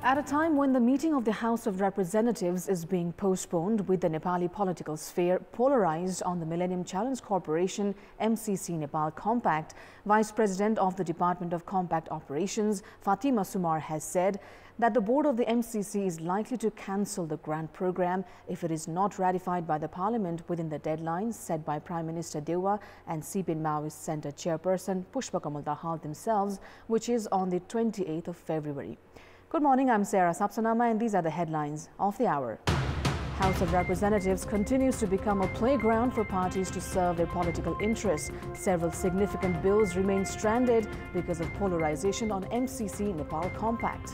At a time when the meeting of the House of Representatives is being postponed with the Nepali political sphere polarized on the Millennium Challenge Corporation MCC Nepal Compact, Vice President of the Department of Compact Operations, Fatima Sumar, has said that the board of the MCC is likely to cancel the grant program if it is not ratified by the Parliament within the deadlines set by Prime Minister Dewa and CPN Maoist Centre Chairperson Pushpa Kamal Dahal themselves, which is on the 28th of February. Good morning, I'm Sarah Sapsanama and these are the headlines of the hour. House of Representatives continues to become a playground for parties to serve their political interests. Several significant bills remain stranded because of polarization on MCC Nepal Compact.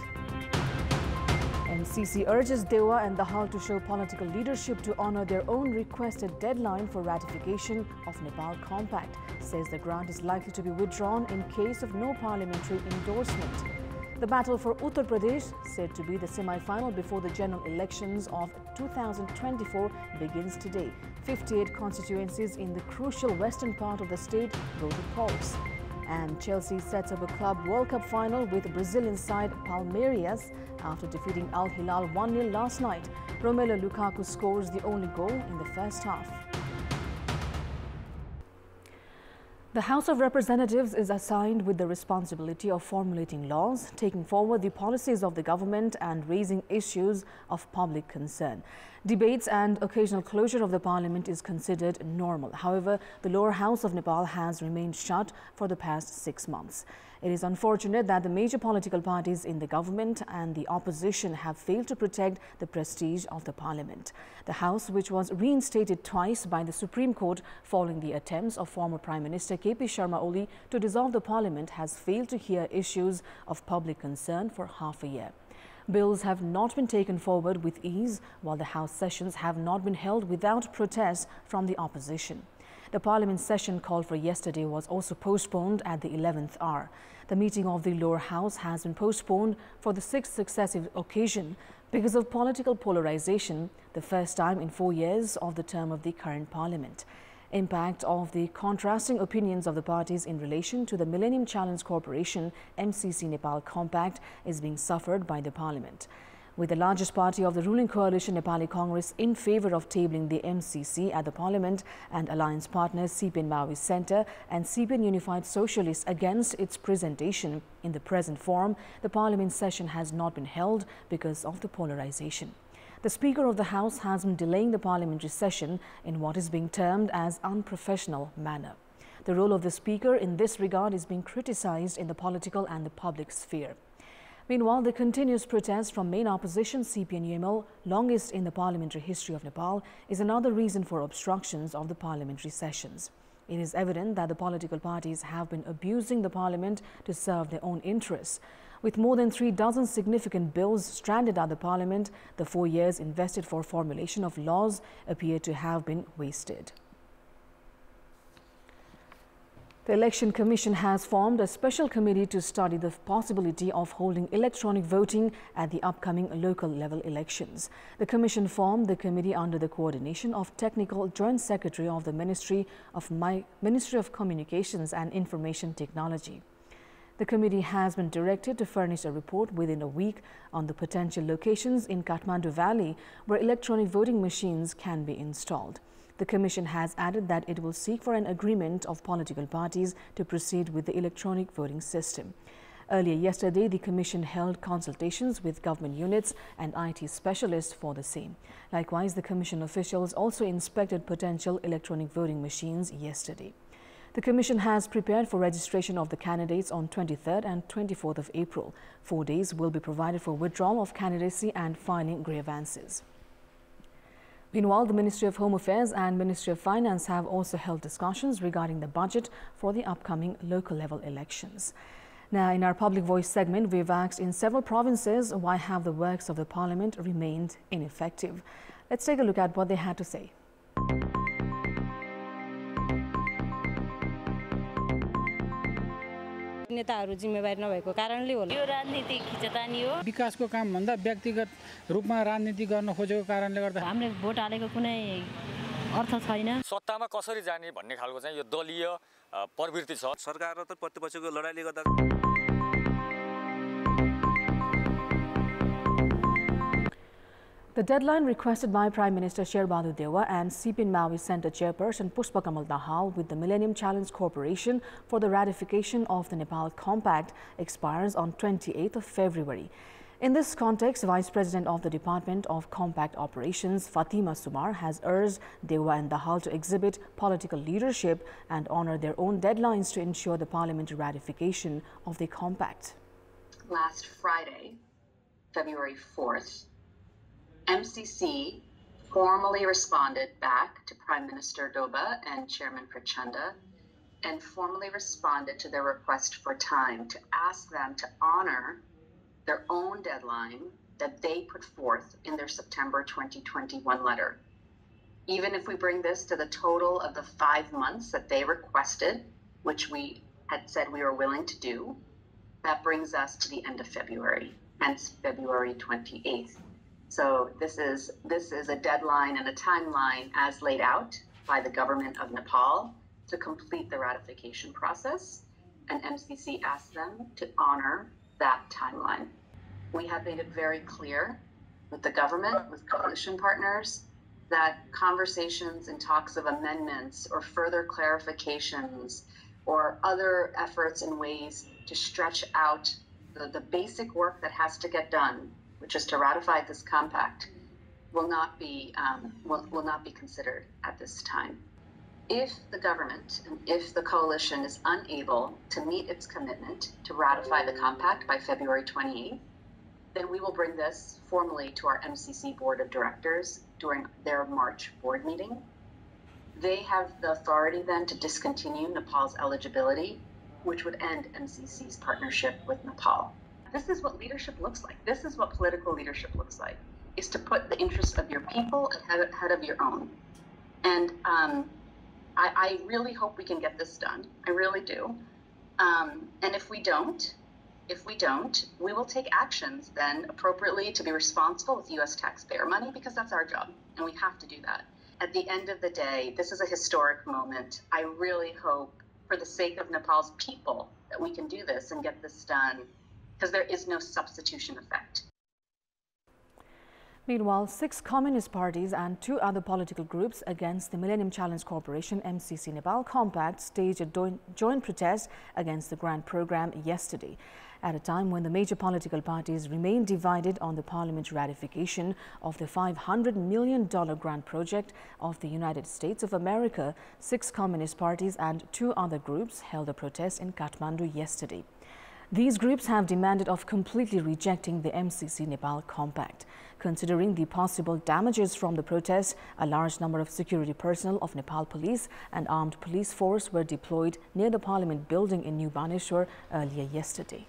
MCC urges Dewa and Dahal to show political leadership to honor their own requested deadline for ratification of Nepal Compact. Says the grant is likely to be withdrawn in case of no parliamentary endorsement. The battle for Uttar Pradesh, said to be the semi-final before the general elections of 2024, begins today. 58 constituencies in the crucial western part of the state go to polls. And Chelsea sets up a Club World Cup final with Brazilian side Palmeiras after defeating Al Hilal 1-0 last night. Romelu Lukaku scores the only goal in the first half. The House of Representatives is assigned with the responsibility of formulating laws, taking forward the policies of the government and raising issues of public concern. Debates and occasional closure of the parliament is considered normal. However, the lower house of Nepal has remained shut for the past 6 months. It is unfortunate that the major political parties in the government and the opposition have failed to protect the prestige of the parliament. The house, which was reinstated twice by the Supreme Court following the attempts of former Prime Minister KP Sharma Oli to dissolve the parliament, has failed to hear issues of public concern for half a year. Bills have not been taken forward with ease, while the House sessions have not been held without protest from the opposition. The Parliament session called for yesterday was also postponed at the 11th hour. The meeting of the lower house has been postponed for the 6th successive occasion because of political polarization, the first time in 4 years of the term of the current Parliament. Impact of the contrasting opinions of the parties in relation to the Millennium Challenge Corporation MCC Nepal Compact is being suffered by the Parliament. With the largest party of the ruling coalition, Nepali Congress, in favor of tabling the MCC at the Parliament, and alliance partners CPN Maoist Centre and CPN Unified Socialists against its presentation in the present form, the Parliament session has not been held because of the polarization. The Speaker of the House has been delaying the parliamentary session in what is being termed as unprofessional manner. The role of the Speaker in this regard is being criticized in the political and the public sphere. Meanwhile, the continuous protest from main opposition CPN-UML, longest in the parliamentary history of Nepal, is another reason for obstructions of the parliamentary sessions. It is evident that the political parties have been abusing the parliament to serve their own interests. With more than 36 significant bills stranded at the parliament, the 4 years invested for formulation of laws appear to have been wasted. The Election Commission has formed a special committee to study the possibility of holding electronic voting at the upcoming local level elections. The Commission formed the committee under the coordination of Technical Joint Secretary of the Ministry of Communications and Information Technology. The committee has been directed to furnish a report within a week on the potential locations in Kathmandu Valley where electronic voting machines can be installed. The Commission has added that it will seek for an agreement of political parties to proceed with the electronic voting system. Earlier yesterday, the Commission held consultations with government units and IT specialists for the same. Likewise, the Commission officials also inspected potential electronic voting machines yesterday. The Commission has prepared for registration of the candidates on 23rd and 24th of April. 4 days will be provided for withdrawal of candidacy and filing grievances. Meanwhile, the Ministry of Home Affairs and Ministry of Finance have also held discussions regarding the budget for the upcoming local level elections. Now, in our Public Voice segment, we've asked in several provinces why have the works of the Parliament remained ineffective. Let's take a look at what they had to say. नेताहरू जिम्मेवारी नभएको कारणले होला। यो राजनीतिक खिचतानी हो। विकासको काम भन्दा व्यक्तिगत रूपमा राजनीति गर्न खोजेको कारणले गर्दा हामीले भोट हालेको कुनै अर्थ छैन। सत्तामा कसरी जाने भन्ने खालको चाहिँ यो दलीय प्रवृत्ति छ। सरकार र प्रतिपक्षको लडाईले गर्दा The deadline requested by Prime Minister Sherbadu Dewa and CPN Maui Center Chairperson Pushpa Kamal Dahal with the Millennium Challenge Corporation for the ratification of the Nepal Compact expires on 28th of February. In this context, Vice President of the Department of Compact Operations, Fatima Sumar, has urged Dewa and Dahal to exhibit political leadership and honor their own deadlines to ensure the parliamentary ratification of the compact. Last Friday, February 4th, MCC formally responded back to Prime Minister Doba and Chairman Prachanda and formally responded to their request for time to ask them to honor their own deadline that they put forth in their September 2021 letter. Even if we bring this to the total of the 5 months that they requested, which we had said we were willing to do, that brings us to the end of February, hence February 28th. So this is a deadline and a timeline as laid out by the government of Nepal to complete the ratification process, and MCC asked them to honor that timeline. We have made it very clear with the government, with coalition partners, that conversations and talks of amendments or further clarifications or other efforts and ways to stretch out the basic work that has to get done, which is to ratify this compact, will not be considered at this time. If the government and if the coalition is unable to meet its commitment to ratify the compact by February 28th, then we will bring this formally to our MCC Board of Directors during their March board meeting. They have the authority then to discontinue Nepal's eligibility, which would end MCC's partnership with Nepal. This is what leadership looks like. This is what political leadership looks like, is to put the interests of your people ahead of your own. And I really hope we can get this done. I really do. And if we don't, we will take actions then appropriately to be responsible with US taxpayer money, because that's our job and we have to do that. At the end of the day, this is a historic moment. I really hope, for the sake of Nepal's people, that we can do this and get this done, because there is no substitution effect. Meanwhile, 6 communist parties and 2 other political groups against the Millennium Challenge Corporation MCC Nepal Compact staged a joint protest against the grant program yesterday, at a time when the major political parties remain divided on the parliamentary ratification of the $500 million grant project of the United States of America. 6 communist parties and 2 other groups held a protest in Kathmandu yesterday. These groups have demanded of completely rejecting the MCC Nepal Compact. Considering the possible damages from the protest, a large number of security personnel of Nepal Police and armed police force were deployed near the Parliament building in New Baneshwar earlier yesterday.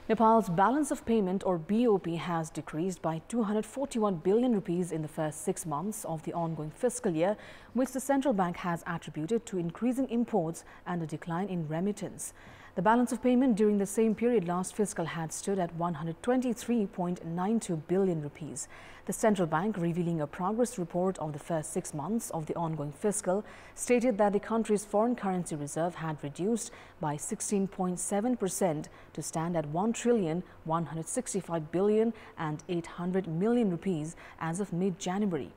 Nepal's balance of payment, or BOP, has decreased by 241 billion rupees in the first 6 months of the ongoing fiscal year, which the central bank has attributed to increasing imports and a decline in remittance. The balance of payment during the same period last fiscal had stood at 123.92 billion rupees. The central bank, revealing a progress report of the first 6 months of the ongoing fiscal, stated that the country's foreign currency reserve had reduced by 16.7% to stand at 1,165 billion and 800 million rupees as of mid-January.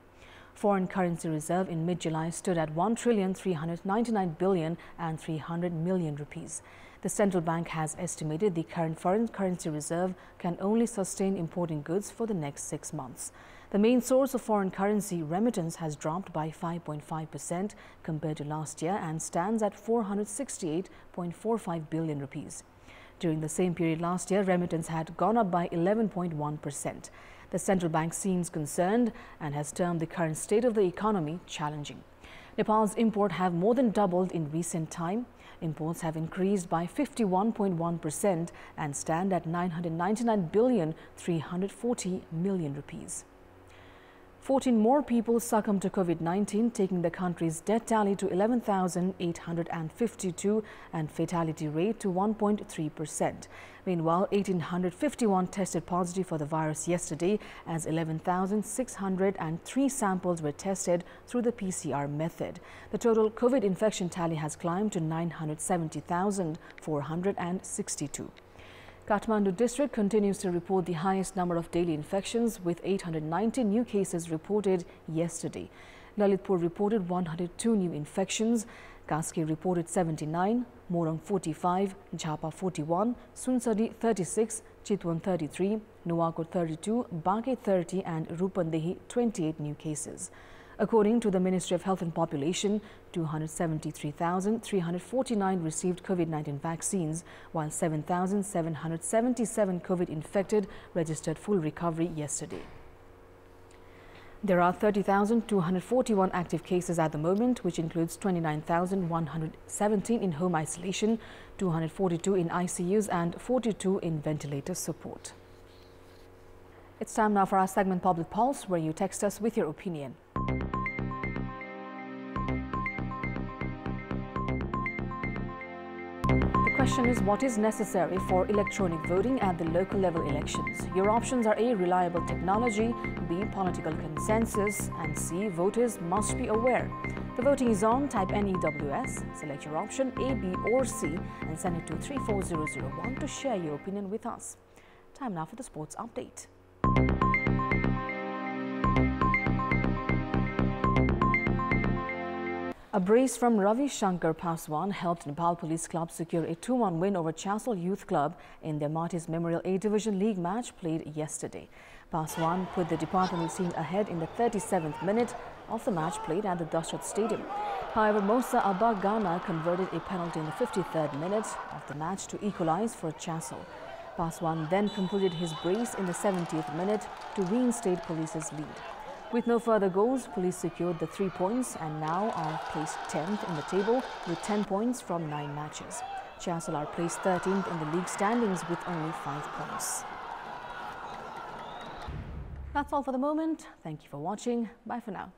Foreign currency reserve in mid-July stood at 1,399 billion and 300 million rupees. The central bank has estimated the current foreign currency reserve can only sustain importing goods for the next 6 months. The main source of foreign currency, remittance, has dropped by 5.5% compared to last year and stands at 468.45 billion rupees. During the same period last year, remittance had gone up by 11.1%. The central bank seems concerned and has termed the current state of the economy challenging. Nepal's imports have more than doubled in recent time. Imports have increased by 51.1% and stand at 999 billion 340 million rupees. 14 more people succumbed to COVID-19, taking the country's death tally to 11,852 and fatality rate to 1.3%. Meanwhile, 1,851 tested positive for the virus yesterday, as 11,603 samples were tested through the PCR method. The total COVID infection tally has climbed to 970,462. Kathmandu district continues to report the highest number of daily infections, with 890 new cases reported yesterday. Lalitpur reported 102 new infections, Kaski reported 79, Morang 45, Jhapa 41, Sunsari 36, Chitwan 33, Nuwakot 32, Bage 30 and Rupandehi 28 new cases. According to the Ministry of Health and Population, 273,349 received COVID-19 vaccines, while 7,777 COVID-infected registered full recovery yesterday. There are 30,241 active cases at the moment, which includes 29,117 in home isolation, 242 in ICUs and 42 in ventilator support. It's time now for our segment Public Pulse, where you text us with your opinion. The question is, what is necessary for electronic voting at the local level elections? Your options are A, reliable technology, B, political consensus, and C, voters must be aware. The voting is on. Type NEWS, select your option A, B or C and send it to 34001 to share your opinion with us. Time now for the sports update. A brace from Ravi Shankar Paswan helped Nepal Police Club secure a 2-1 win over Chasol Youth Club in their Martyrs Memorial A-Division League match played yesterday. Paswan put the departmental team ahead in the 37th minute of the match played at the Dashrath Stadium. However, Mosa Abba Ghana converted a penalty in the 53rd minute of the match to equalize for Chasol. Paswan then concluded his brace in the 70th minute to reinstate Police's lead. With no further goals, Police secured the 3 points and now are placed 10th in the table with 10 points from 9 matches. Chasol are placed 13th in the league standings with only 5 points. That's all for the moment. Thank you for watching. Bye for now.